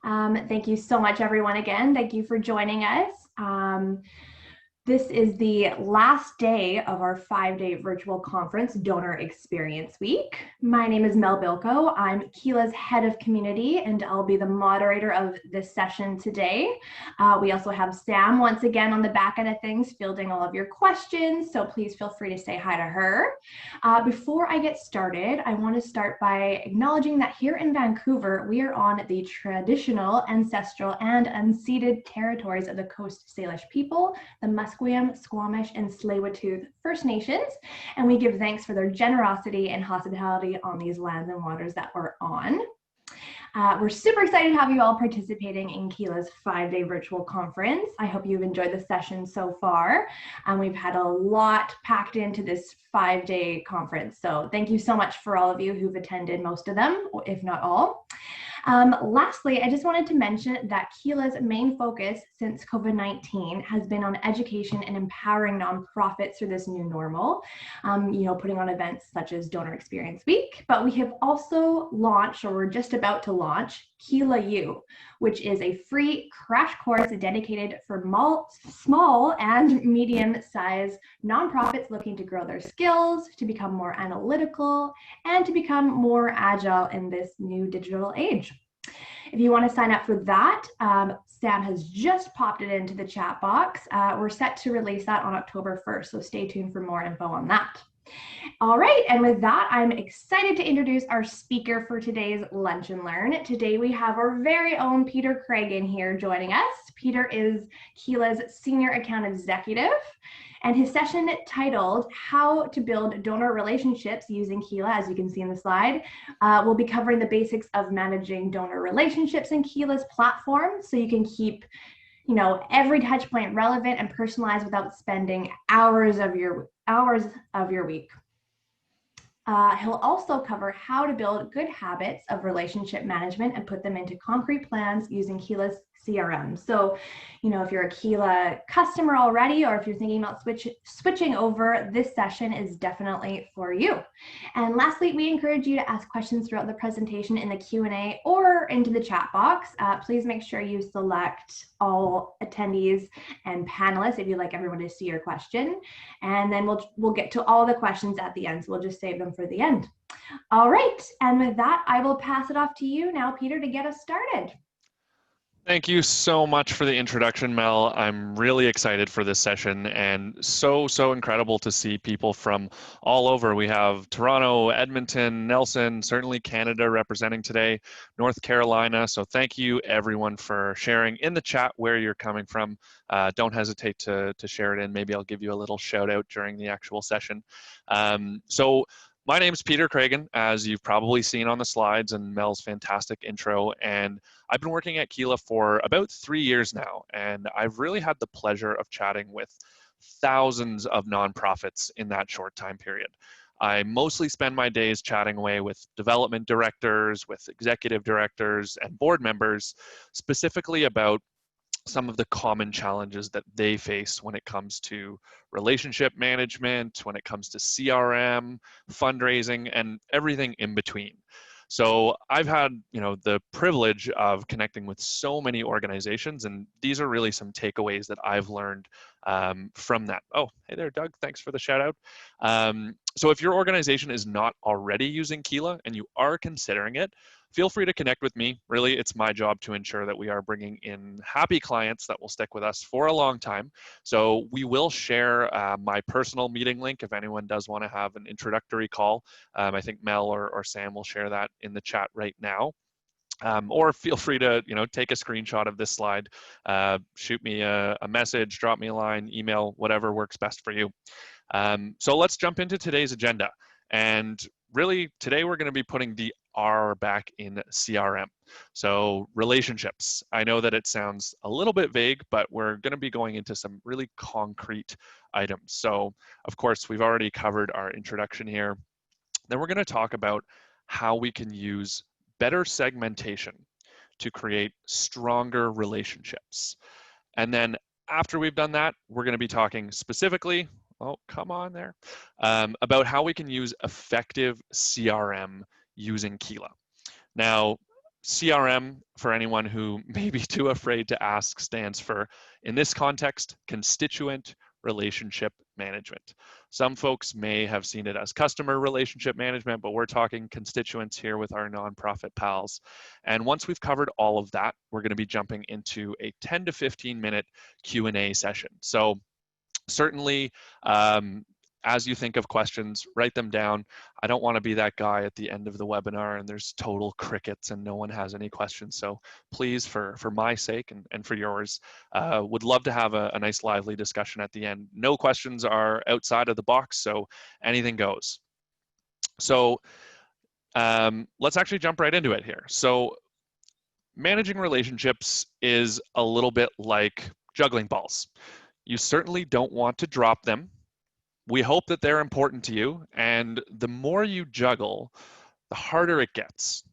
Thank you so much, everyone, again. Thank you for joining us. This is the last day of our 5-day virtual conference, Donor Experience Week. My name is Mel Bilko. I'm Keela's head of community, and I'll be the moderator of this session today. We also have Sam once again on the back end of things, fielding all of your questions, so please feel free to say hi to her. Before I get started, I want to start by acknowledging that here in Vancouver, we are on the traditional, ancestral, and unceded territories of the Coast Salish people, the Musqueam, Squamish, and Tsleil-Waututh First Nations, and we give thanks for their generosity and hospitality on these lands and waters that we're on. We're super excited to have you all participating in Keela's 5-day virtual conference. I hope you've enjoyed the session so far. We've had a lot packed into this 5-day conference, so thank you so much for all of you who've attended most of them, if not all. Lastly, I just wanted to mention that Keela's main focus since COVID-19 has been on education and empowering nonprofits through this new normal, putting on events such as Donor Experience Week, but we have also launched, or we're just about to launch, Keela U, which is a free crash course dedicated for small and medium-sized nonprofits looking to grow their skills, to become more analytical, and to become more agile in this new digital age. If you want to sign up for that, Sam has just popped it into the chat box. We're set to release that on October 1st, so stay tuned for more info on that. All right, and with that, I'm excited to introduce our speaker for today's Lunch and Learn. Today we have our very own Peter Cragen here joining us. Peter is Keela's Senior Account Executive, and his session titled How to Build Donor Relationships Using Keela, as you can see in the slide, will be covering the basics of managing donor relationships in Keela's platform, so you can keep every touch point relevant and personalized without spending hours of your week. He'll also cover how to build good habits of relationship management and put them into concrete plans using Keela's CRM. So, if you're a Keela customer already, or if you're thinking about switching over, this session is definitely for you. And lastly, we encourage you to ask questions throughout the presentation in the Q&A or into the chat box. Please make sure you select all attendees and panelists if you'd like everyone to see your question. And then we'll get to all the questions at the end, so we'll just save them for the end. All right, and with that, I will pass it off to you now, Peter, to get us started. Thank you so much for the introduction, Mel. I'm really excited for this session, and so incredible to see people from all over. We have Toronto, Edmonton, Nelson, certainly Canada representing today, North Carolina. So thank you everyone for sharing in the chat where you're coming from. Don't hesitate to share it in. Maybe I'll give you a little shout out during the actual session. My name is Peter Cragen, as you've probably seen on the slides and Mel's fantastic intro, and I've been working at Keela for about 3 years now, and I've really had the pleasure of chatting with thousands of nonprofits in that short time period. I mostly spend my days chatting away with development directors, with executive directors, and board members, specifically about some of the common challenges that they face when it comes to relationship management, when it comes to CRM, fundraising, and everything in between. So I've had, the privilege of connecting with so many organizations, and these are really some takeaways that I've learned from that. Oh, hey there, Doug. Thanks for the shout out. So if your organization is not already using Keela and you are considering it, feel free to connect with me. Really, it's my job to ensure that we are bringing in happy clients that will stick with us for a long time. So we will share my personal meeting link if anyone does want to have an introductory call. I think Mel or Sam will share that in the chat right now. Or feel free to take a screenshot of this slide, shoot me a message, drop me a line, email, whatever works best for you. So let's jump into today's agenda. And really, today we're going to be putting the R back in CRM. So relationships. I know that it sounds a little bit vague, but we're going to be going into some really concrete items. So of course, we've already covered our introduction here. Then we're going to talk about how we can use better segmentation to create stronger relationships. And then after we've done that, we're going to be talking specifically, oh, come on there, about how we can use effective CRM using Keela. Now, CRM, for anyone who may be too afraid to ask, stands for, in this context, constituent relationship management. Some folks may have seen it as customer relationship management, but we're talking constituents here with our nonprofit pals. And once we've covered all of that, we're going to be jumping into a 10 to 15 minute Q&A session. So certainly, as you think of questions, write them down. I don't want to be that guy at the end of the webinar and there's total crickets and no one has any questions. So please, for my sake and for yours, would love to have a nice lively discussion at the end. No questions are outside of the box, so anything goes. So let's actually jump right into it here. So managing relationships is a little bit like juggling balls. You certainly don't want to drop them. We hope that they're important to you, and the more you juggle, the harder it gets.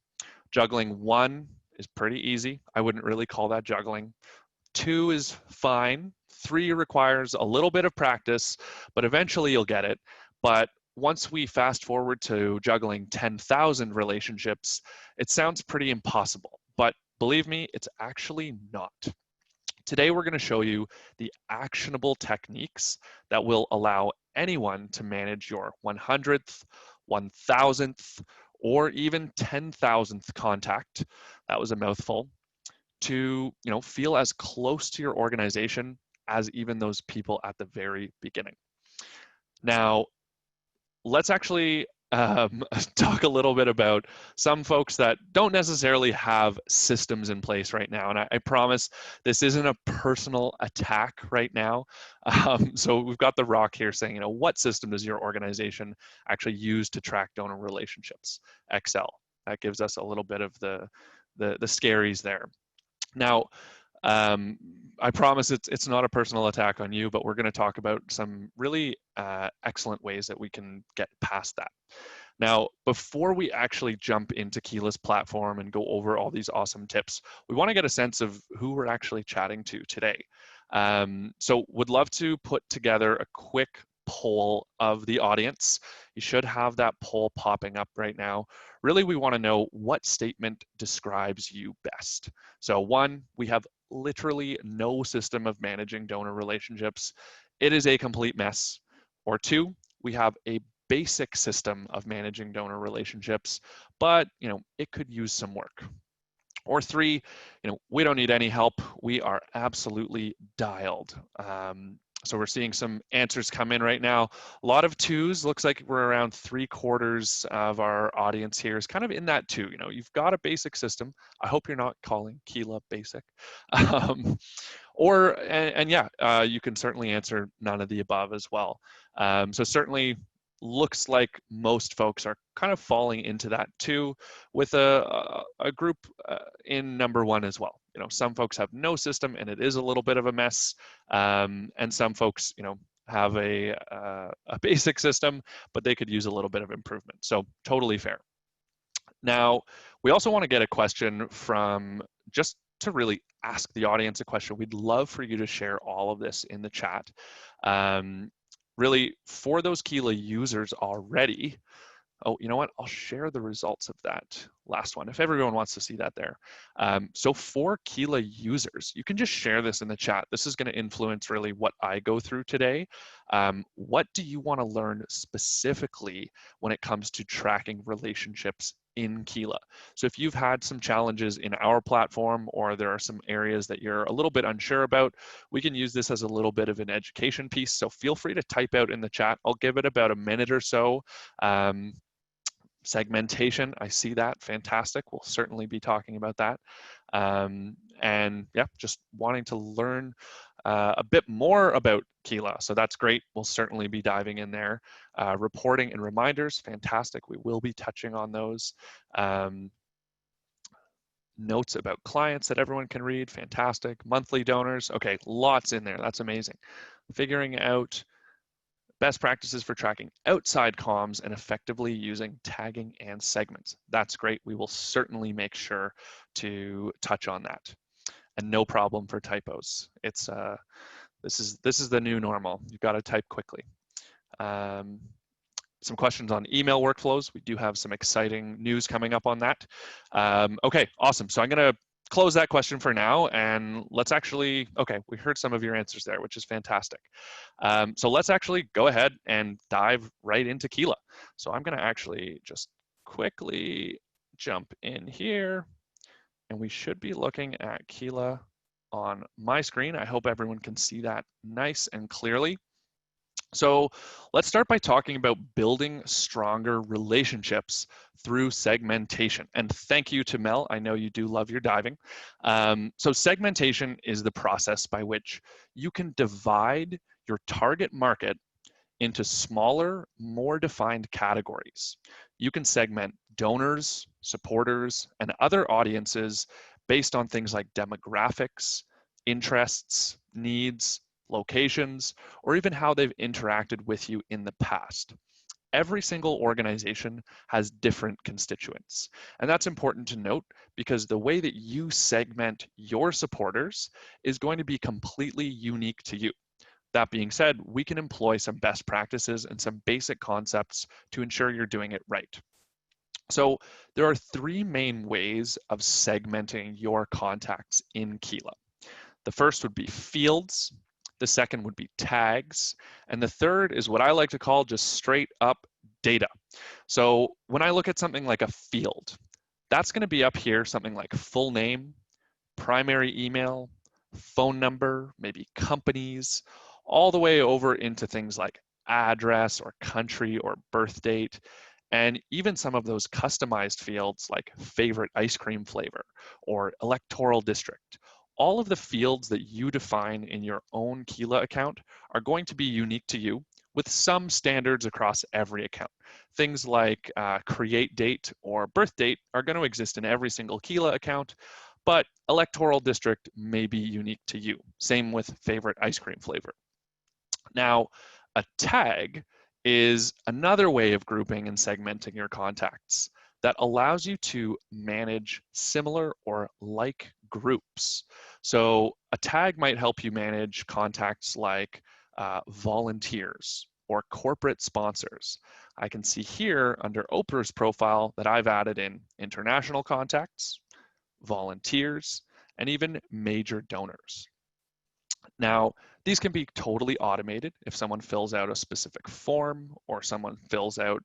Juggling one is pretty easy. I wouldn't really call that juggling. Two is fine. Three requires a little bit of practice, but eventually you'll get it. But once we fast forward to juggling 10,000 relationships, it sounds pretty impossible. But believe me, it's actually not. Today, we're going to show you the actionable techniques that will allow anyone to manage your 100th, 1000th, or even 10,000th contact. That was a mouthful. To feel as close to your organization as even those people at the very beginning. Now, let's actually talk a little bit about some folks that don't necessarily have systems in place right now. And I promise this isn't a personal attack right now. So we've got the rock here saying, what system does your organization actually use to track donor relationships? Excel. That gives us a little bit of the scaries there. Now, I promise it's not a personal attack on you, but we're going to talk about some really excellent ways that we can get past that. Now, before we actually jump into Keela's platform and go over all these awesome tips, we want to get a sense of who we're actually chatting to today. So would love to put together a quick poll of the audience. You should have that poll popping up right now. Really, we want to know what statement describes you best. So one, we have literally no system of managing donor relationships. It is a complete mess. Or two, we have a basic system of managing donor relationships, but it could use some work. Or three, we don't need any help. We are absolutely dialed. So we're seeing some answers come in right now. A lot of twos. Looks like we're around 3/4 of our audience here is kind of in that two. You've got a basic system. I hope you're not calling Keela basic. Yeah, you can certainly answer none of the above as well. So certainly looks like most folks are kind of falling into that too, with a group in number one as well. Some folks have no system and it is a little bit of a mess, and some folks have a basic system, but they could use a little bit of improvement. So totally fair. Now, we also want to get a question from, just to really ask the audience a question. We'd love for you to share all of this in the chat. Really, for those Keela users already, oh, you know what? I'll share the results of that last one if everyone wants to see that there. So for Keela users, you can just share this in the chat. This is going to influence really what I go through today. What do you want to learn specifically when it comes to tracking relationships in Keela? So if you've had some challenges in our platform, or there are some areas that you're a little bit unsure about, we can use this as a little bit of an education piece. So feel free to type out in the chat. I'll give it about a minute or so. Segmentation, I see that, fantastic. We'll certainly be talking about that. And yeah, just wanting to learn a bit more about Keela. So that's great. We'll certainly be diving in there. Reporting and reminders, fantastic. We will be touching on those. Notes about clients that everyone can read, fantastic. Monthly donors, okay, lots in there. That's amazing. Figuring out best practices for tracking outside comms and effectively using tagging and segments. That's great. We will certainly make sure to touch on that. And no problem for typos. It's this is the new normal. You've got to type quickly. some questions on email workflows. We do have some exciting news coming up on that. Okay, awesome. So I'm going to close that question for now, and let's actually, okay, we heard some of your answers there, which is fantastic. So let's actually go ahead and dive right into Keela. So I'm going to actually just quickly jump in here, and we should be looking at Keela on my screen. I hope everyone can see that nice and clearly. So let's start by talking about building stronger relationships through segmentation. And thank you to Mel. I know you do love your diving. So segmentation is the process by which you can divide your target market into smaller, more defined categories. You can segment donors, supporters, and other audiences based on things like demographics, interests, needs, locations, or even how they've interacted with you in the past. Every single organization has different constituents. And that's important to note because the way that you segment your supporters is going to be completely unique to you. That being said, we can employ some best practices and some basic concepts to ensure you're doing it right. So there are three main ways of segmenting your contacts in Keela. The first would be fields, the second would be tags, and the third is what I like to call just straight up data. So when I look at something like a field, that's going to be up here something like full name, primary email, phone number, maybe companies, all the way over into things like address or country or birth date, and even some of those customized fields like favorite ice cream flavor or electoral district. All of the fields that you define in your own Keela account are going to be unique to you with some standards across every account. Things like create date or birth date are going to exist in every single Keela account, but electoral district may be unique to you. Same with favorite ice cream flavor. Now, a tag is another way of grouping and segmenting your contacts that allows you to manage similar or like groups. So a tag might help you manage contacts like volunteers or corporate sponsors. I can see here under Oprah's profile that I've added in international contacts, volunteers, and even major donors. Now, these can be totally automated if someone fills out a specific form or someone fills out,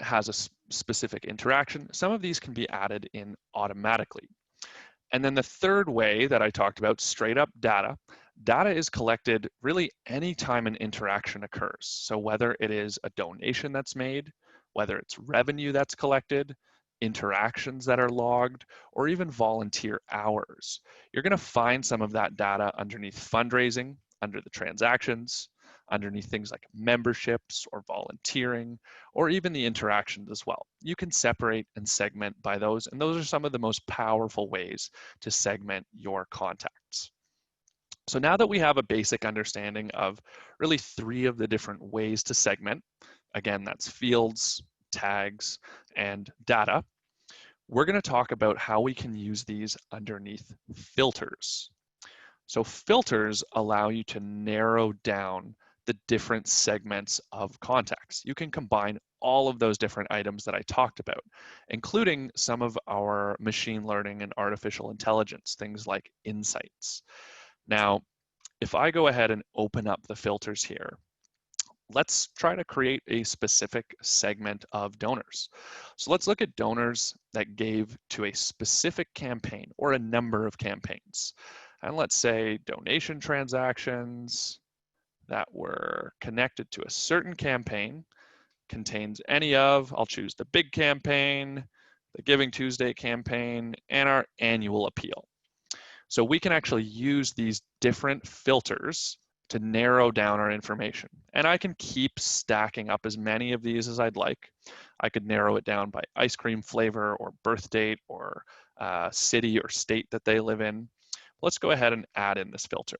has a specific interaction. Some of these can be added in automatically. And then the third way that I talked about, straight up data, data is collected really anytime an interaction occurs. So whether it is a donation that's made, whether it's revenue that's collected, interactions that are logged, or even volunteer hours. You're going to find some of that data underneath fundraising, under the transactions, underneath things like memberships or volunteering, or even the interactions as well. You can separate and segment by those, and those are some of the most powerful ways to segment your contacts. So now that we have a basic understanding of really three of the different ways to segment, again, that's fields, tags, and data, we're going to talk about how we can use these underneath filters. So filters allow you to narrow down the different segments of contacts. You can combine all of those different items that I talked about, including some of our machine learning and artificial intelligence, things like insights. Now, if I go ahead and open up the filters here, let's try to create a specific segment of donors. So let's look at donors that gave to a specific campaign or a number of campaigns. And let's say donation transactions that were connected to a certain campaign contains any of, I'll choose the big campaign, the Giving Tuesday campaign, and our annual appeal. So we can actually use these different filters to narrow down our information. And I can keep stacking up as many of these as I'd like. I could narrow it down by ice cream flavor or birth date or city or state that they live in. Let's go ahead and add in this filter.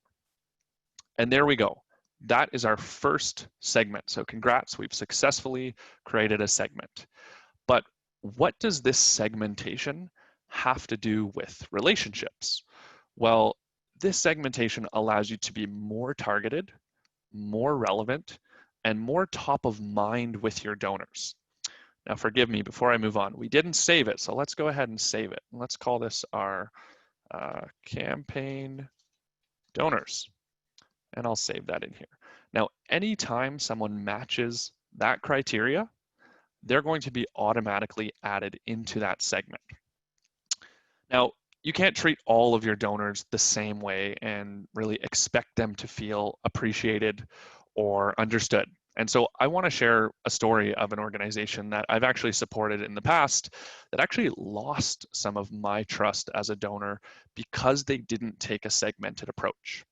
And there we go. That is our first segment. So congrats, we've successfully created a segment. But what does this segmentation have to do with relationships? Well, this segmentation allows you to be more targeted, more relevant, and more top of mind with your donors. Now, forgive me, before I move on, we didn't save it, so let's go ahead and save it. Let's call this our campaign donors, and I'll save that in here. Now, anytime someone matches that criteria, they're going to be automatically added into that segment. Now, you can't treat all of your donors the same way and really expect them to feel appreciated or understood. And so I want to share a story of an organization that I've actually supported in the past that actually lost some of my trust as a donor because they didn't take a segmented approach.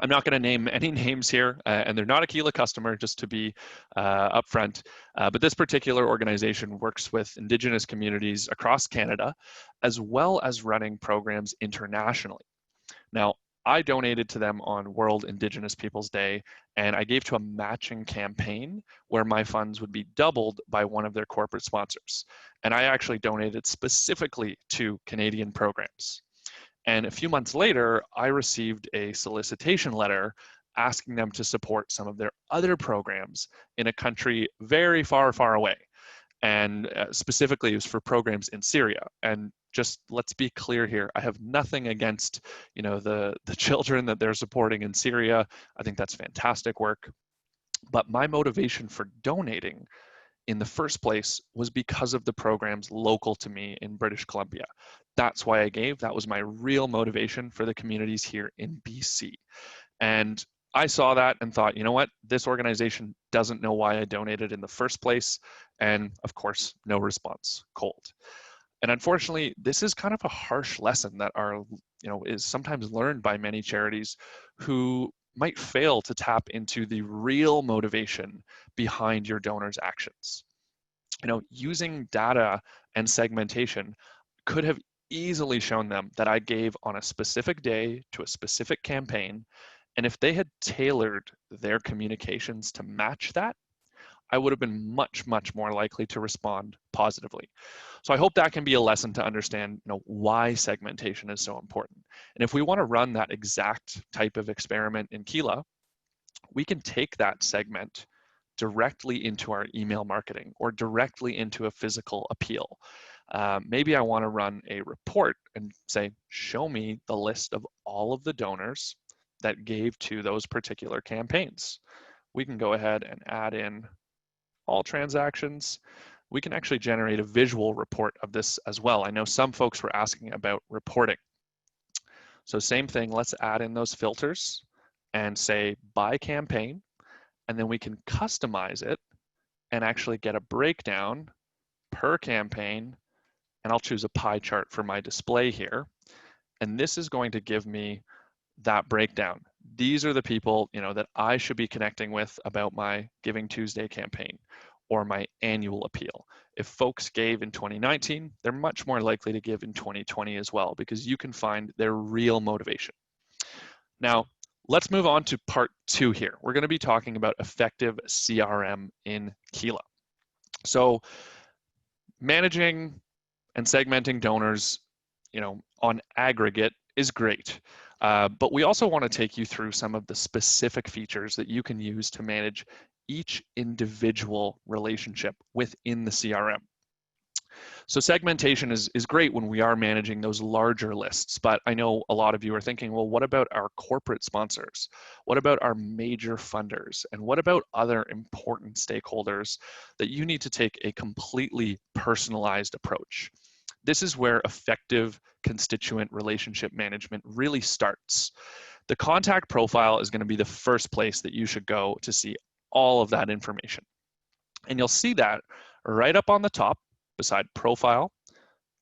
I'm not going to name any names here, and they're not a Keela customer, just to be upfront. But this particular organization works with Indigenous communities across Canada, as well as running programs internationally. Now, I donated to them on World Indigenous Peoples Day, and I gave to a matching campaign where my funds would be doubled by one of their corporate sponsors. And I actually donated specifically to Canadian programs. And a few months later, I received a solicitation letter asking them to support some of their other programs in a country very far, far away. And specifically, it was for programs in Syria. And just let's be clear here, I have nothing against, the children that they're supporting in Syria. I think that's fantastic work. But my motivation for donating in the first place was because of the programs local to me in British Columbia. That's why I gave. That was my real motivation for the communities here in BC. And I saw that and thought, you know what, this organization doesn't know why I donated in the first place. And of course, no response, cold. And unfortunately, this is kind of a harsh lesson that is sometimes learned by many charities who might fail to tap into the real motivation behind your donors' actions. Using data and segmentation could have easily shown them that I gave on a specific day to a specific campaign. And if they had tailored their communications to match that, I would have been much, much more likely to respond positively. So I hope that can be a lesson to understand, why segmentation is so important. And if we want to run that exact type of experiment in Keela, we can take that segment directly into our email marketing or directly into a physical appeal. Maybe I want to run a report and say, show me the list of all of the donors that gave to those particular campaigns. We can go ahead and add in all transactions. We can actually generate a visual report of this as well. I know some folks were asking about reporting. So same thing, let's add in those filters and say by campaign, and then we can customize it and actually get a breakdown per campaign. And I'll choose a pie chart for my display here. And this is going to give me that breakdown. These are the people, that I should be connecting with about my Giving Tuesday campaign or my annual appeal. If folks gave in 2019, they're much more likely to give in 2020 as well, because you can find their real motivation. Now, let's move on to part 2 here. We're going to be talking about effective CRM in Keela. So managing and segmenting donors, on aggregate is great. But we also want to take you through some of the specific features that you can use to manage each individual relationship within the CRM. So segmentation is great when we are managing those larger lists, but I know a lot of you are thinking, well, what about our corporate sponsors? What about our major funders? And what about other important stakeholders that you need to take a completely personalized approach? This is where effective constituent relationship management really starts. The contact profile is going to be the first place that you should go to see all of that information. And you'll see that right up on the top beside profile,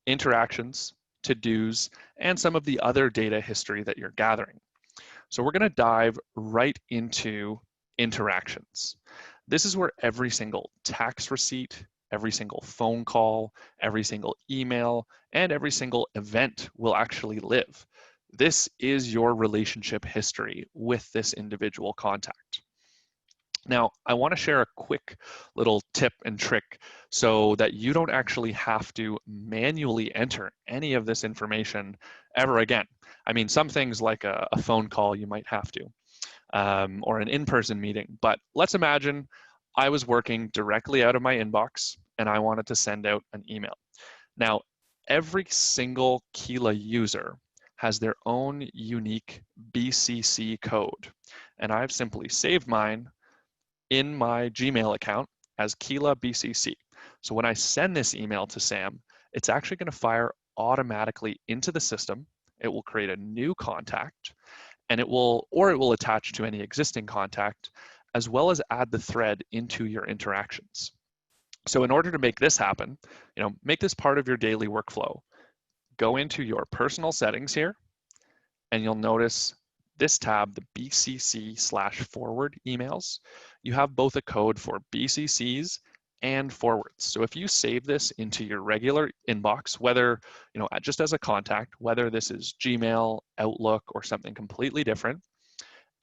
interactions, to-dos, and some of the other data history that you're gathering. So we're going to dive right into interactions. This is where every single tax receipt, every single phone call, every single email, and every single event will actually live. This is your relationship history with this individual contact. Now, I want to share a quick little tip and trick so that you don't actually have to manually enter any of this information ever again. I mean, some things like a phone call you might have to, or an in-person meeting, but let's imagine I was working directly out of my inbox and I wanted to send out an email. Now, every single Keela user has their own unique BCC code. And I've simply saved mine in my Gmail account as Keela BCC. So when I send this email to Sam, it's actually going to fire automatically into the system. It will create a new contact and it will attach to any existing contact, as well as add the thread into your interactions. So in order to make this happen, make this part of your daily workflow, go into your personal settings here, and you'll notice this tab, the BCC/forward emails. You have both a code for BCCs and forwards. So if you save this into your regular inbox, whether, just as a contact, whether this is Gmail, Outlook, or something completely different,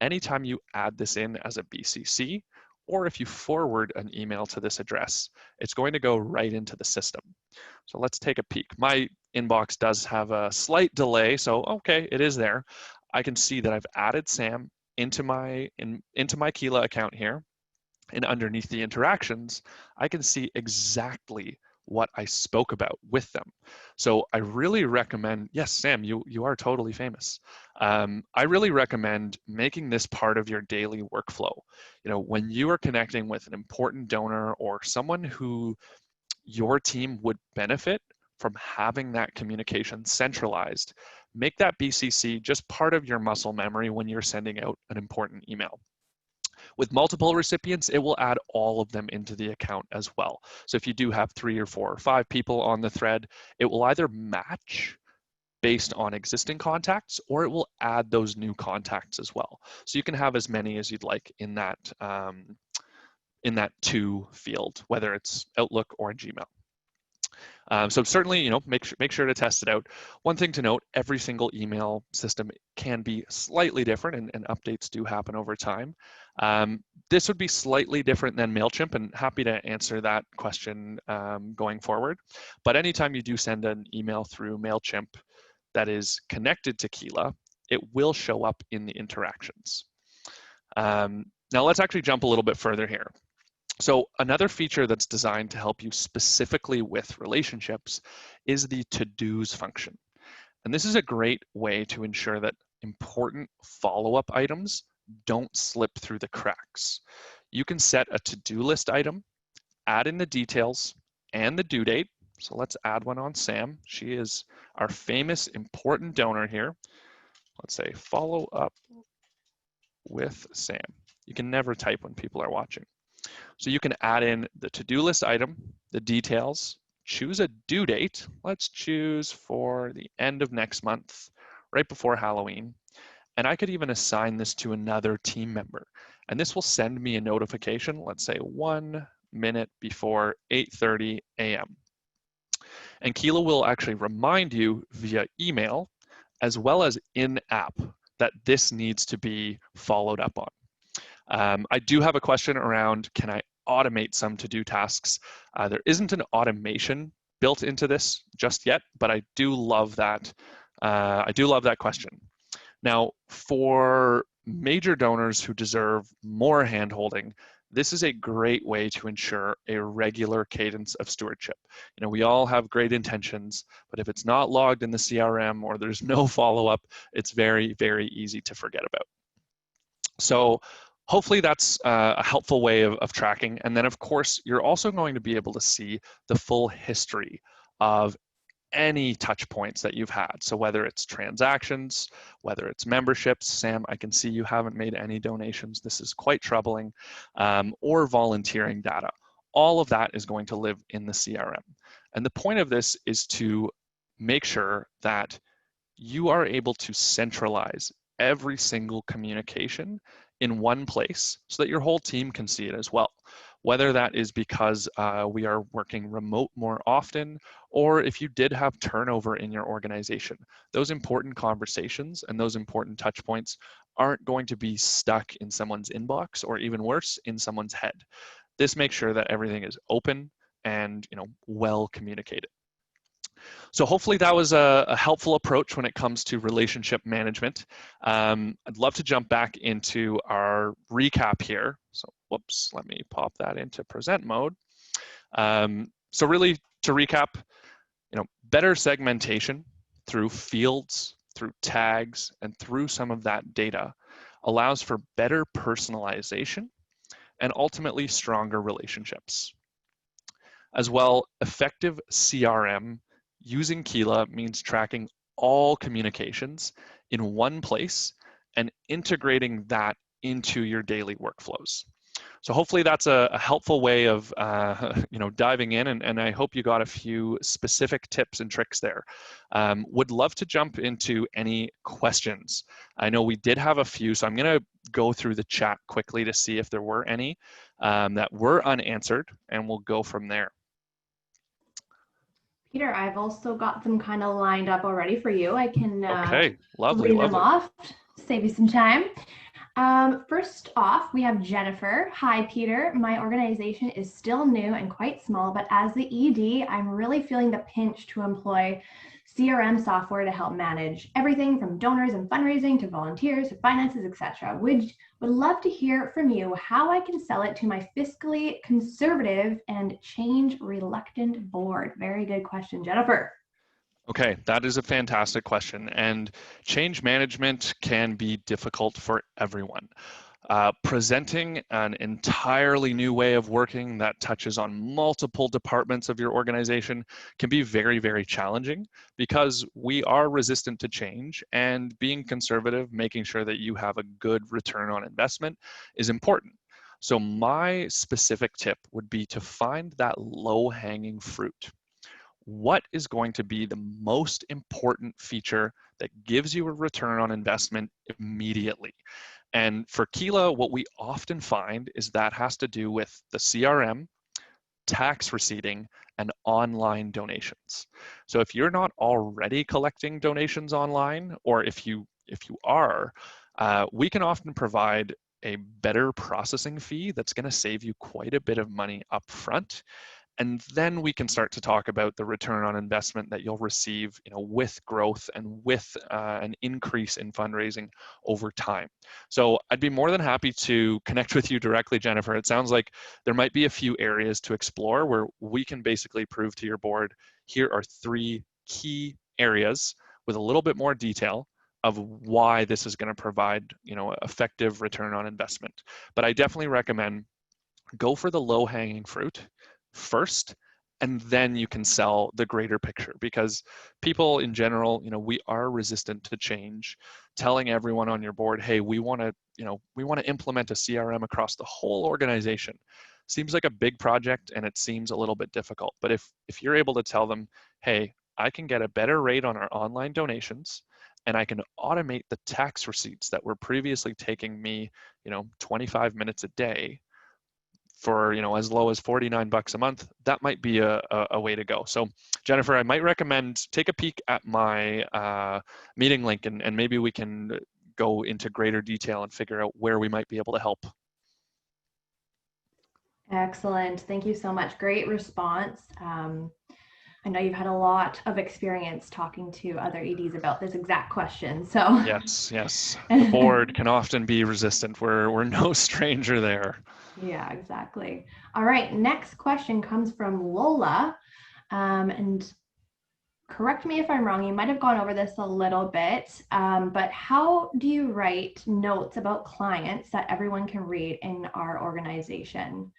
anytime you add this in as a BCC, or if you forward an email to this address, it's going to go right into the system. So let's take a peek. My inbox does have a slight delay, so okay, it is there. I can see that I've added Sam into my Keela account here, and underneath the interactions, I can see exactly what I spoke about with them. So I really recommend, yes, Sam, you are totally famous. I really recommend making this part of your daily workflow. When you are connecting with an important donor or someone who your team would benefit from having that communication centralized, make that BCC just part of your muscle memory when you're sending out an important email. With multiple recipients, it will add all of them into the account as well. So if you do have 3 or 4 or 5 people on the thread, it will either match based on existing contacts, or it will add those new contacts as well. So you can have as many as you'd like in that to field, whether it's Outlook or Gmail. So certainly, make sure to test it out. One thing to note, every single email system can be slightly different, and updates do happen over time. This would be slightly different than MailChimp, and happy to answer that question going forward. But anytime you do send an email through MailChimp that is connected to Keela, it will show up in the interactions. Now let's actually jump a little bit further here. So another feature that's designed to help you specifically with relationships is the to-dos function. And this is a great way to ensure that important follow-up items don't slip through the cracks. You can set a to-do list item, add in the details and the due date. So let's add one on Sam. She is our famous important donor here. Let's say follow up with Sam. You can never type when people are watching. So you can add in the to-do list item, the details, choose a due date. Let's choose for the end of next month, right before Halloween. And I could even assign this to another team member. And this will send me a notification, let's say 1 minute before 8:30 a.m. And Keela will actually remind you via email, as well as in-app, that this needs to be followed up on. I do have a question around, can I automate some to-do tasks? There isn't an automation built into this just yet, but I do love that. I do love that question. Now, for major donors who deserve more handholding, this is a great way to ensure a regular cadence of stewardship. We all have great intentions, but if it's not logged in the CRM or there's no follow-up, it's very, very easy to forget about. So hopefully that's a helpful way of tracking. And then of course, you're also going to be able to see the full history of any touch points that you've had. So whether it's transactions, whether it's memberships, Sam, I can see you haven't made any donations. This is quite troubling, or volunteering data. All of that is going to live in the CRM. And the point of this is to make sure that you are able to centralize every single communication in one place so that your whole team can see it as well. Whether that is because we are working remote more often, or if you did have turnover in your organization, those important conversations and those important touch points aren't going to be stuck in someone's inbox, or even worse, in someone's head. This makes sure that everything is open and well communicated. So hopefully that was a helpful approach when it comes to relationship management. I'd love to jump back into our recap here. So whoops, let me pop that into present mode. So really, to recap, better segmentation through fields, through tags, and through some of that data allows for better personalization and ultimately stronger relationships. As well, effective CRM using Keela means tracking all communications in one place and integrating that into your daily workflows. So hopefully that's a helpful way of diving in, and I hope you got a few specific tips and tricks there. Would love to jump into any questions. I know we did have a few, so I'm going to go through the chat quickly to see if there were any that were unanswered, and we'll go from there. Peter, I've also got them kind of lined up already for you. I can okay, lovely, read them off, save you some time. First off, we have Jennifer. Hi, Peter. My organization is still new and quite small, but as the ED, I'm really feeling the pinch to employ CRM software to help manage everything from donors and fundraising to volunteers to finances, etc. Would love to hear from you how I can sell it to my fiscally conservative and change reluctant board. Very good question, Jennifer. Okay, that is a fantastic question. And change management can be difficult for everyone. Presenting an entirely new way of working that touches on multiple departments of your organization can be very, very challenging because we are resistant to change, and being conservative, making sure that you have a good return on investment is important. So my specific tip would be to find that low-hanging fruit. What is going to be the most important feature that gives you a return on investment immediately? And for Keela, what we often find is that has to do with the CRM, tax receipting, and online donations. So if you're not already collecting donations online, or if you are, we can often provide a better processing fee that's going to save you quite a bit of money up front. And then we can start to talk about the return on investment that you'll receive, with growth and with an increase in fundraising over time. So I'd be more than happy to connect with you directly, Jennifer. It sounds like there might be a few areas to explore where we can basically prove to your board, here are 3 key areas with a little bit more detail of why this is going to provide, effective return on investment. But I definitely recommend go for the low-hanging fruit first, and then you can sell the greater picture, because people in general, we are resistant to change. Telling everyone on your board, hey, we want to implement a CRM across the whole organization seems like a big project, and it seems a little bit difficult. But if you're able to tell them, hey, I can get a better rate on our online donations, and I can automate the tax receipts that were previously taking me 25 minutes a day for as low as $49 a month, that might be a way to go. So Jennifer, I might recommend take a peek at my meeting link, and maybe we can go into greater detail and figure out where we might be able to help. Excellent. Thank you so much. Great response. I know you've had a lot of experience talking to other EDs about this exact question. So yes, the board can often be resistant. We're no stranger there. Yeah, exactly. All right, next question comes from Lola. And correct me if I'm wrong, you might have gone over this a little bit, but how do you write notes about clients that everyone can read in our organization?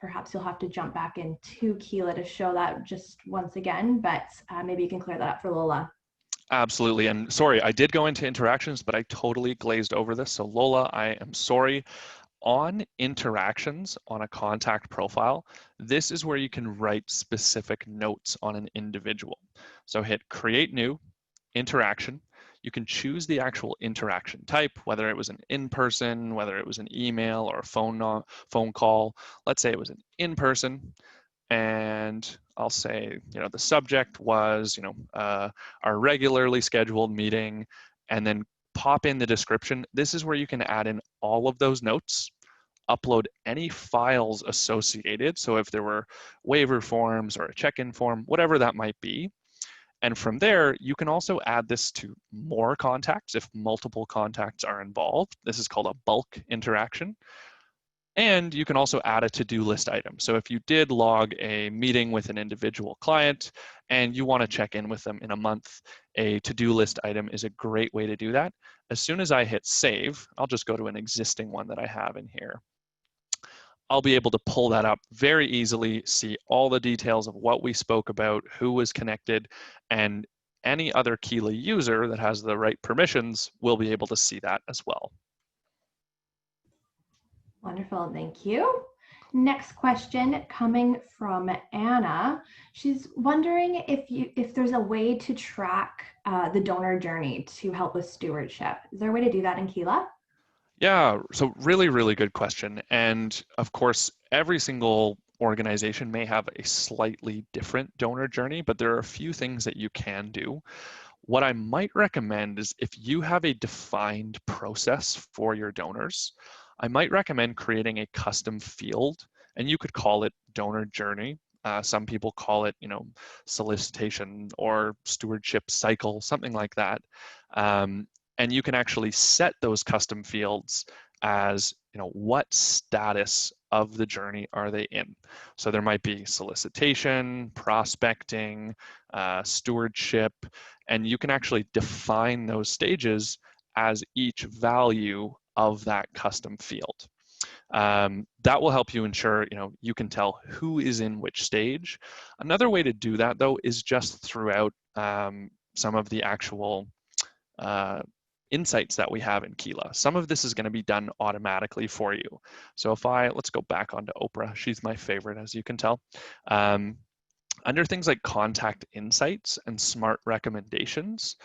Perhaps you'll have to jump back into Keela to show that just once again, but maybe you can clear that up for Lola. Absolutely. And sorry, I did go into interactions, but I totally glazed over this. So Lola, I am sorry. On interactions on a contact profile, this is where you can write specific notes on an individual. So hit create new interaction. You can choose the actual interaction type, whether it was an in-person, whether it was an email or a phone call. Let's say it was an in-person, and I'll say, the subject was, our regularly scheduled meeting, and then pop in the description. This is where you can add in all of those notes, upload any files associated. So if there were waiver forms or a check-in form, whatever that might be. And from there, you can also add this to more contacts if multiple contacts are involved. This is called a bulk interaction. And you can also add a to-do list item. So if you did log a meeting with an individual client and you want to check in with them in a month, a to-do list item is a great way to do that. As soon as I hit save, I'll just go to an existing one that I have in here. I'll be able to pull that up very easily, see all the details of what we spoke about, who was connected, and any other Keela user that has the right permissions will be able to see that as well. Wonderful, thank you. Next question coming from Anna. She's wondering if there's a way to track the donor journey to help with stewardship. Is there a way to do that in Keela? Yeah, so really, really good question. And of course, every single organization may have a slightly different donor journey, but there are a few things that you can do. What I might recommend is if you have a defined process for your donors, I might recommend creating a custom field, and you could call it donor journey. Some people call it, solicitation or stewardship cycle, something like that. And you can actually set those custom fields as, what status of the journey are they in? So there might be solicitation, prospecting, stewardship, and you can actually define those stages as each value of that custom field. That will help you ensure, you can tell who is in which stage. Another way to do that, though, is just throughout some of the actual insights that we have in Keela. Some of this is going to be done automatically for you. So let's go back onto Oprah. She's my favorite, as you can tell. Under things like contact insights and smart recommendations,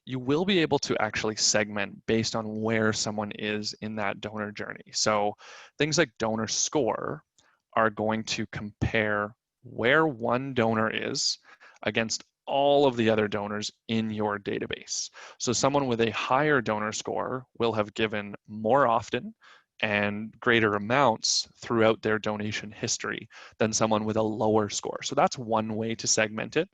you will be able to actually segment based on where someone is in that donor journey. So things like donor score are going to compare where one donor is against all of the other donors in your database. So someone with a higher donor score will have given more often and greater amounts throughout their donation history than someone with a lower score. So that's one way to segment it.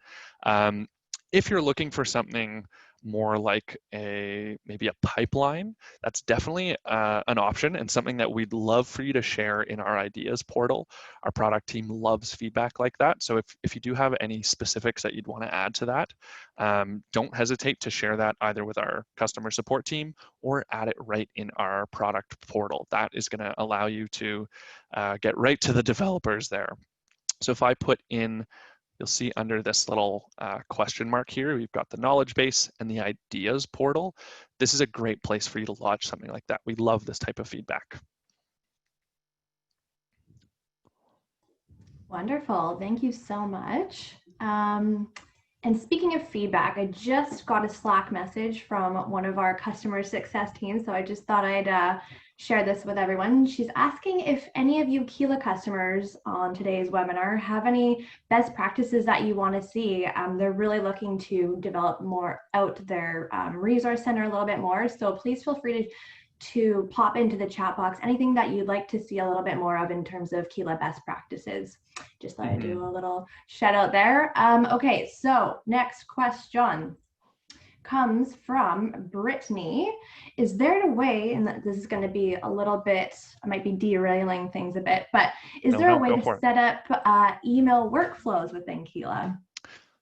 If you're looking for something more like maybe a pipeline, that's definitely an option and something that we'd love for you to share in our ideas portal. Our product team loves feedback like that. So if you do have any specifics that you'd want to add to that, don't hesitate to share that either with our customer support team or add it right in our product portal. That is going to allow you to get right to the developers there. So if I put in, you'll see under this little question mark here, we've got the knowledge base and the ideas portal. This is a great place for you to lodge something like that. We love this type of feedback. Wonderful, thank you so much. And speaking of feedback, I just got a Slack message from one of our customer success teams, so I just thought I'd share this with everyone. She's asking if any of you Keela customers on today's webinar have any best practices that you want to see. They're really looking to develop more out their resource center a little bit more, so please feel free to pop into the chat box anything that you'd like to see a little bit more of in terms of Keela best practices. Just thought I'd do a little shout out there. Okay, so next question comes from Brittany. Is there a way, and this is going to be a little bit, I might be derailing things a bit, but is there a way to set up email workflows within Keela?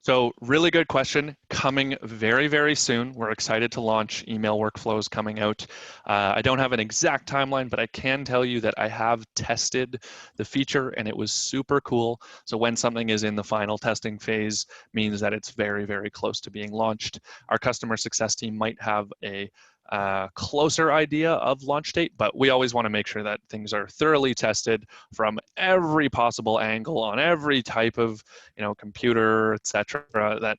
So really good question, coming very, very soon. We're excited to launch email workflows coming out. I don't have an exact timeline, but I can tell you that I have tested the feature and it was super cool. So when something is in the final testing phase means that it's very, very close to being launched. Our customer success team might have a closer idea of launch date, but we always want to make sure that things are thoroughly tested from every possible angle on every type of computer, etc. That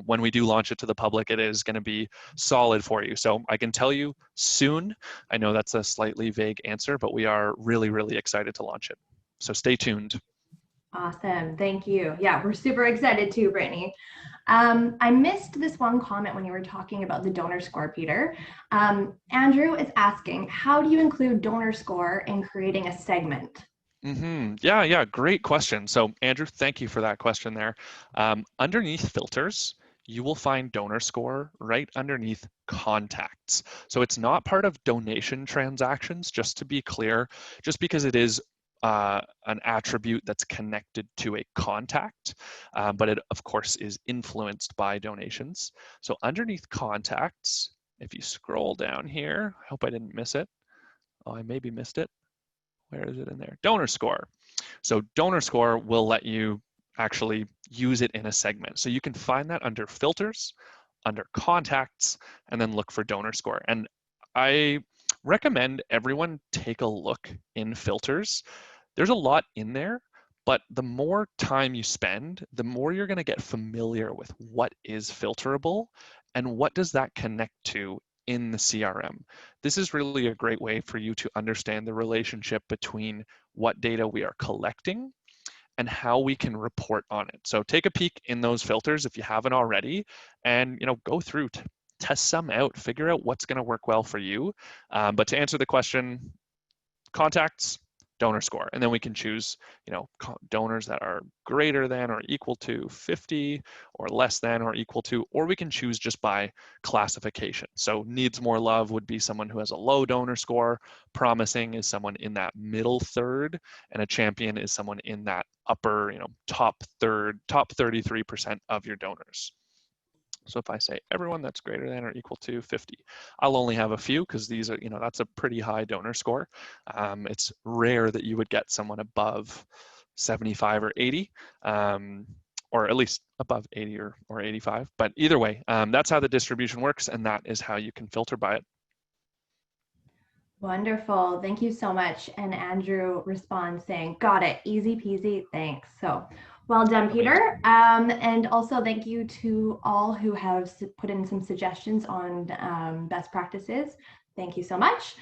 when we do launch it to the public, it is going to be solid for you. So I can tell you soon. I know that's a slightly vague answer, but we are really, really excited to launch it. So stay tuned. Awesome, thank you. Yeah, we're super excited too, Brittany. I missed this one comment when you were talking about the donor score, Peter. Andrew is asking, how do you include donor score in creating a segment? Yeah, great question. So Andrew, thank you for that question there. Underneath filters, you will find donor score right underneath contacts. So it's not part of donation transactions, just to be clear, just because it is an attribute that's connected to a contact, but it of course is influenced by donations. So underneath contacts, if you scroll down here, I hope I didn't miss it. Oh, I maybe missed it. Where is it in there? Donor score. So donor score will let you actually use it in a segment. So you can find that under filters, under contacts, and then look for donor score. And I recommend everyone take a look in filters. There's a lot in there, but the more time you spend, the more you're going to get familiar with what is filterable and what does that connect to in the CRM. This is really a great way for you to understand the relationship between what data we are collecting and how we can report on it. So take a peek in those filters if you haven't already, and go through, test some out, figure out what's going to work well for you. But to answer the question, contacts, donor score, and then we can choose donors that are greater than or equal to 50 or less than or equal to, or we can choose just by classification. So needs more love would be someone who has a low donor score, promising is someone in that middle third, and a champion is someone in that upper top third, top 33% of your donors. So if I say everyone that's greater than or equal to 50, I'll only have a few because these are, that's a pretty high donor score. It's rare that you would get someone above 75 or 80, or at least above 80 or 85. But either way, that's how the distribution works, and that is how you can filter by it. Wonderful. Thank you so much. And Andrew responds saying, got it. Easy peasy. Thanks. So well done, Peter. And also thank you to all who have put in some suggestions on best practices. Thank you so much.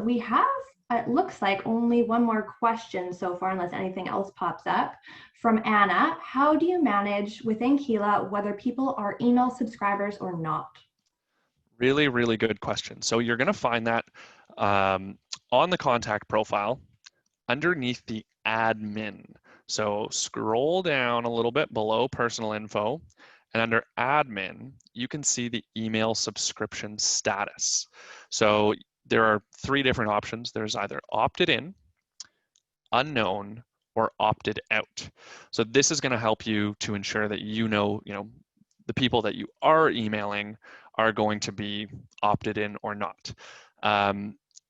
We have, it looks like, only one more question so far, unless anything else pops up. From Anna, how do you manage within Keela whether people are email subscribers or not? Really, really good question. So you're going to find that on the contact profile underneath the admin. So scroll down a little bit below personal info, and under admin, you can see the email subscription status. So there are three different options. There's either opted in, unknown, or opted out. So this is going to help you to ensure that the people that you are emailing are going to be opted in or not.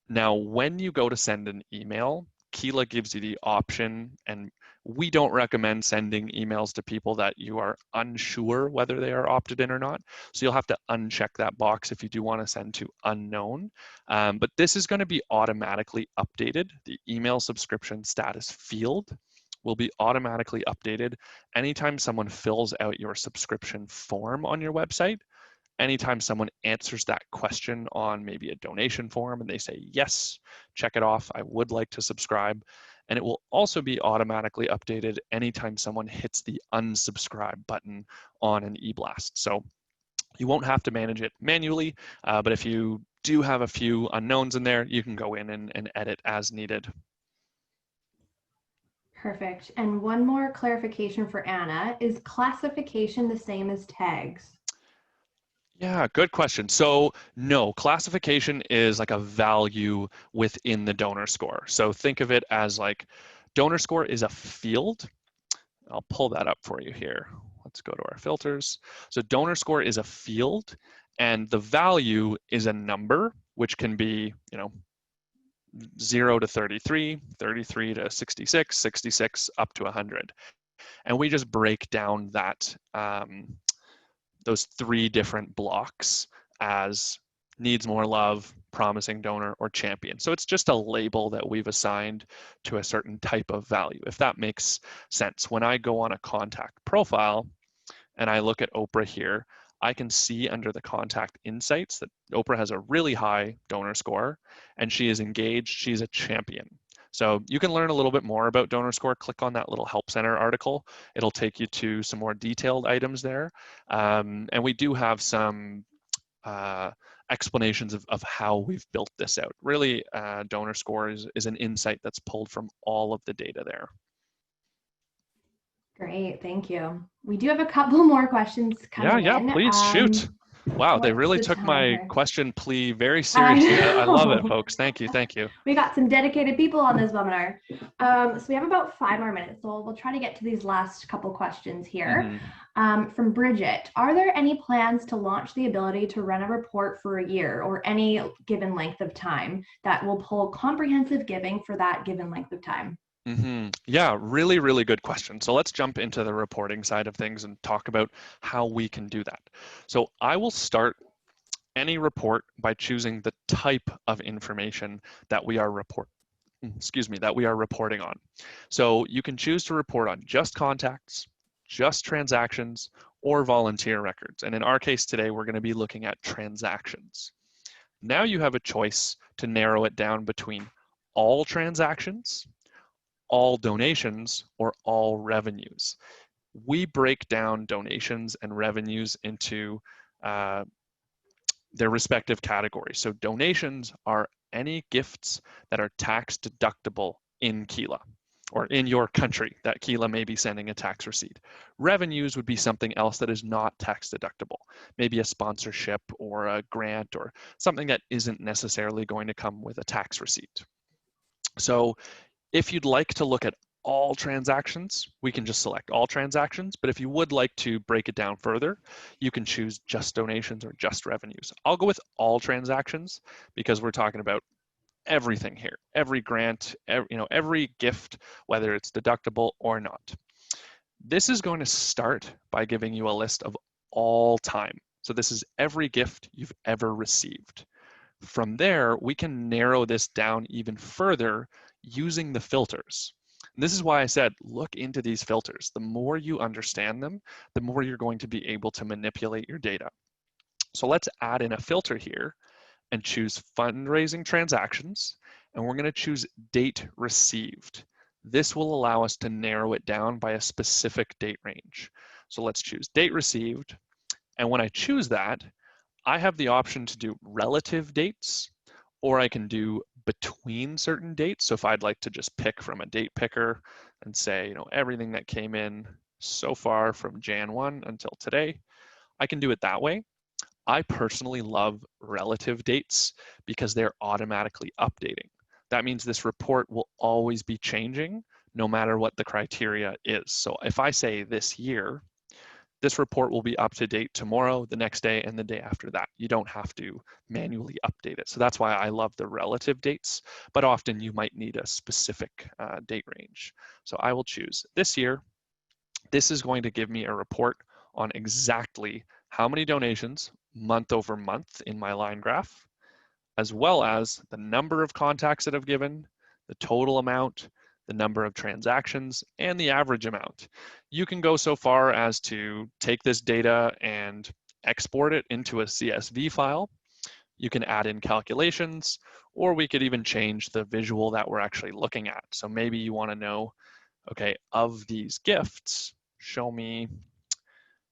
Now, when you go to send an email, Keela gives you the option, and we don't recommend sending emails to people that you are unsure whether they are opted in or not. So you'll have to uncheck that box if you do want to send to unknown. But this is going to be automatically updated. The email subscription status field will be automatically updated anytime someone fills out your subscription form on your website. Anytime someone answers that question on maybe a donation form and they say, yes, check it off, I would like to subscribe. And it will also be automatically updated anytime someone hits the unsubscribe button on an eBlast. So you won't have to manage it manually, but if you do have a few unknowns in there, you can go in and edit as needed. Perfect. And one more clarification for Anna. Is classification the same as tags? Yeah, good question. So no, classification is like a value within the donor score. So think of it as like donor score is a field. I'll pull that up for you here. Let's go to our filters. So donor score is a field, and the value is a number, which can be, 0 to 33, 33 to 66, 66 up to 100. And we just break down that those three different blocks as needs more love, promising donor, or champion. So it's just a label that we've assigned to a certain type of value, if that makes sense. When I go on a contact profile and I look at Oprah here, I can see under the contact insights that Oprah has a really high donor score and she is engaged, she's a champion. So you can learn a little bit more about donor score. Click on that little Help Center article. It'll take you to some more detailed items there. And we do have some explanations of how we've built this out. Really, donor score is an insight that's pulled from all of the data there. Great, thank you. We do have a couple more questions Yeah, coming yeah, in. please shoot. Wow, they What's really the took time my here? question plea very I seriously. I love it, know. folks. Thank you, thank you. We got some dedicated people on this webinar. So we have about 5 more minutes, so we'll try to get to these last couple questions here. Hmm. From Bridget, are there any plans to launch the ability to run a report for a year or any given length of time that will pull comprehensive giving for that given length of time? Yeah, really, really good question. So let's jump into the reporting side of things and talk about how we can do that. So I will start any report by choosing the type of information that we are that we are reporting on. So you can choose to report on just contacts, just transactions, or volunteer records. And in our case today, we're going to be looking at transactions. Now you have a choice to narrow it down between all transactions, all donations, or all revenues. We break down donations and revenues into uh, their respective categories. So donations are any gifts that are tax deductible in Keela or in your country that Keela may be sending a tax receipt. Revenues would be something else that is not tax deductible, maybe a sponsorship or a grant or something that isn't necessarily going to come with a tax receipt. So if you'd like to look at all transactions, we can just select all transactions. But if you would like to break it down further, you can choose just donations or just revenues. I'll go with all transactions because we're talking about everything here, every grant, every gift, whether it's deductible or not. This is going to start by giving you a list of all time. So this is every gift you've ever received. From there, we can narrow this down even further using the filters. And this is why I said, look into these filters. The more you understand them, the more you're going to be able to manipulate your data. So let's add in a filter here and choose fundraising transactions. And we're going to choose date received. This will allow us to narrow it down by a specific date range. So let's choose date received. And when I choose that, I have the option to do relative dates, or I can do between certain dates. So if I'd like to just pick from a date picker and say, everything that came in so far from Jan 1 until today, I can do it that way. I personally love relative dates because they're automatically updating. That means this report will always be changing no matter what the criteria is. So if I say this year, this report will be up to date tomorrow, the next day, and the day after that. You don't have to manually update it. So that's why I love the relative dates, but often you might need a specific date range. So I will choose this year. This is going to give me a report on exactly how many donations month over month in my line graph, as well as the number of contacts that I've given, the total amount, the number of transactions, and the average amount. You can go so far as to take this data and export it into a CSV file. You can add in calculations, or we could even change the visual that we're actually looking at. So maybe you want to know, okay, of these gifts, show me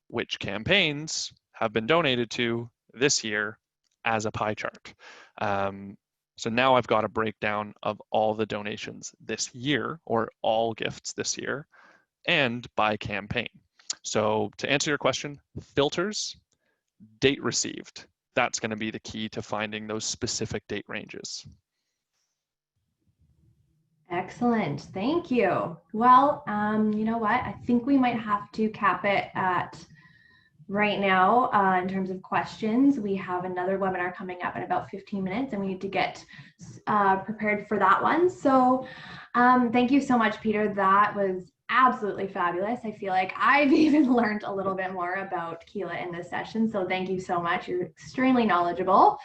which campaigns have been donated to this year as a pie chart. So now I've got a breakdown of all the donations this year, or all gifts this year, and by campaign. So to answer your question, filters, date received. That's going to be the key to finding those specific date ranges. Excellent. Thank you. Well, you know what? I think we might have to cap it at right now in terms of questions. We have another webinar coming up in about 15 minutes and we need to get prepared for that one. So thank you so much, Peter. That was absolutely fabulous. I feel like I've even learned a little bit more about Keela in this session. So thank you so much. You're extremely knowledgeable.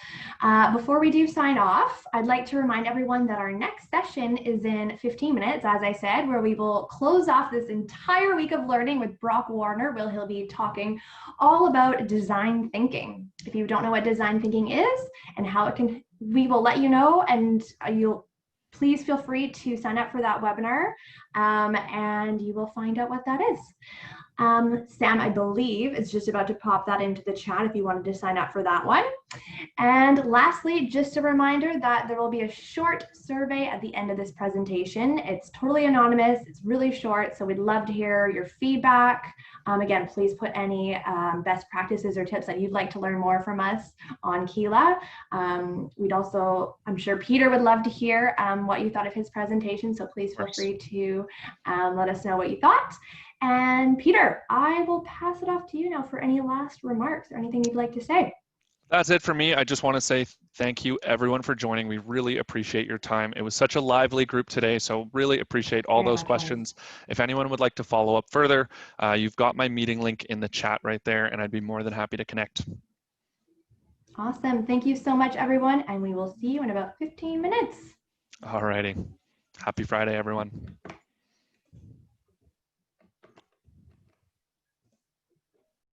Before we do sign off, I'd like to remind everyone that our next session is in 15 minutes, as I said, where we will close off this entire week of learning with Brock Warner, where he'll be talking all about design thinking. If you don't know what design thinking is and how it can, we will let you know, and you'll please feel free to sign up for that webinar and you will find out what that is. Sam, I believe, is just about to pop that into the chat if you wanted to sign up for that one. And lastly, just a reminder that there will be a short survey at the end of this presentation. It's totally anonymous, it's really short, so we'd love to hear your feedback. Again, please put any best practices or tips that you'd like to learn more from us on Keela. We'd also, I'm sure Peter would love to hear what you thought of his presentation, so please feel free to let us know what you thought. And Peter, I will pass it off to you now for any last remarks or anything you'd like to say. That's it for me. I just want to say thank you everyone for joining. We really appreciate your time. It was such a lively group today, so really appreciate all Very those much was. questions. If anyone would like to follow up further, you've got my meeting link in the chat right there, and I'd be more than happy to connect. Awesome. Thank you so much, everyone, and we will see you in about 15 minutes. All righty. Happy Friday, everyone.